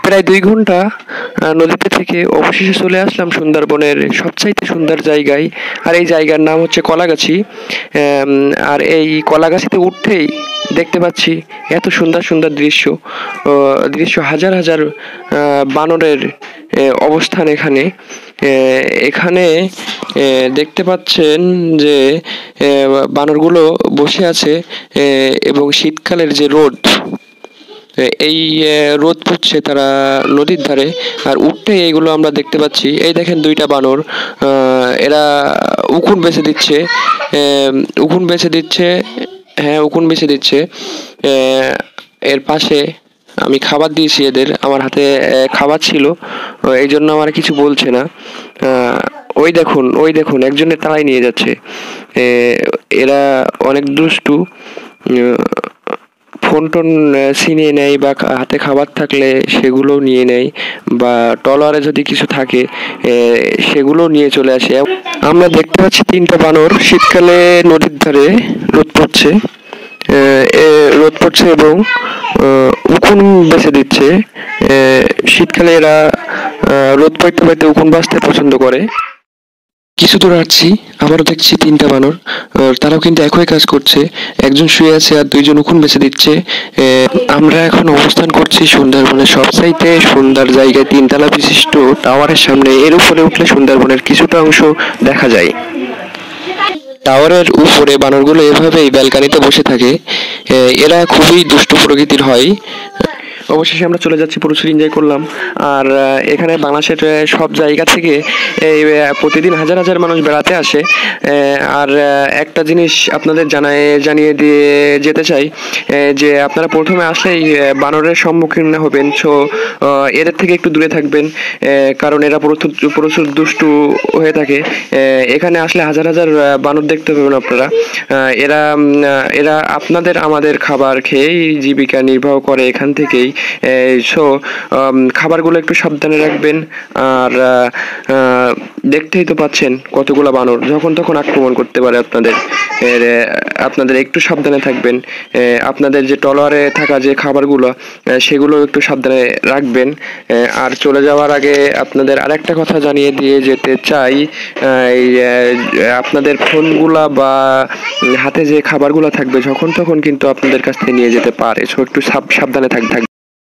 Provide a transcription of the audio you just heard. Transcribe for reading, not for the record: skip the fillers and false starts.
প্রায় 2 ঘন্টা নদীতে থেকে অবশেষে চলে আসলাম সুন্দরবনের সবচাইতে সুন্দর জায়গায়। আর এই জায়গার নাম হচ্ছে কলাগাছি। আর এই কলাগাছিতে উঠতেই দেখতে পাচ্ছি এত সুন্দর সুন্দর দৃশ্য হাজার হাজার বানরের অবস্থান এখানে। এখানে দেখতে পাচ্ছেন যে বানরগুলো বসে আছে এবং শীতকালের যে রোদ, এই রোদ পড়ছে তারা নদীর ধারে, আর উঠতেই এইগুলো আমরা দেখতে পাচ্ছি। এই দেখেন 2টা বানর, এরা উকুন বেছে দিচ্ছে, হ্যাঁ উকুন বেছে দিচ্ছে। এর পাশে আমি খাবার দিয়েছি এদের, আমার হাতে খাবার ছিল, এই জন্য আমার কিছু বলছে না। ওই দেখুন একজনের তাড়াই নিয়ে যাচ্ছে। এরা অনেক দুষ্টু, ফোন টোন ছিনিয়ে নেয় বা হাতে খাবার থাকলে সেগুলো নিয়ে নেয়, বা ট্রলারে যদি কিছু থাকে সেগুলো নিয়ে চলে আসে। আমরা দেখতে পাচ্ছি 3টা বানর শীতকালে নদীর ধারে রোদ পড়ছে, এবং উকুন বেছে দিচ্ছে। শীতকালে এরা রোদ পাইতে পাইতে উকুন বাছতে পছন্দ করে। কিছু দূর আসছি, আবারও দেখছি 3টা বানর, তারাও কিন্তু একই কাজ করছে। একজন শুয়ে আছে আর 2জন উকুন বেছে দিচ্ছে। আমরা এখন অবস্থান করছি সুন্দরবনের সবচাইতে সুন্দর জায়গায়, 3 তলা বিশিষ্ট টাওয়ারের সামনে। এর উপরে উঠলে সুন্দরবনের কিছুটা অংশ দেখা যায়। টাওয়ারের উপরে বানরগুলো এভাবেই ব্যালকানিতে বসে থাকে। এরা খুবই দুষ্ট প্রকৃতির হয়। অবশেষে আমরা চলে যাচ্ছি, প্রচুর এনজয় করলাম। আর এখানে বাংলাদেশের সব জায়গা থেকে এই প্রতিদিন হাজার হাজার মানুষ বেড়াতে আসে। আর একটা জিনিস আপনাদের জানিয়ে দিয়ে যেতে চাই, যে আপনারা প্রথমে আসলেই বানরের সম্মুখীন হবেন, সো এদের থেকে একটু দূরে থাকবেন, কারণ এরা প্রচুর দুষ্টু হয়ে থাকে। এখানে আসলে হাজার হাজার বানর দেখতে পাবেন আপনারা। এরা আমাদের খাবার খেয়েই জীবিকা নির্বাহ করে এখান থেকেই। সো খাবারগুলো একটু সাবধানে রাখবেন। আর দেখতেই তো পাচ্ছেন কতগুলো বানর যখন তখন আক্রমণ করতে পারে আপনাদের একটু সাবধানে থাকবেন। আপনাদের যে ট্রলারে থাকা যে খাবারগুলো সেগুলো একটু সাবধানে রাখবেন। আর চলে যাওয়ার আগে আপনাদের আরেকটা কথা জানিয়ে দিয়ে যেতে চাই, আপনাদের ফোনগুলা বা হাতে যে খাবারগুলো থাকবে যখন তখন কিন্তু আপনাদের কাছ থেকে নিয়ে যেতে পারে, সো একটু সাবধানে থাকবেন।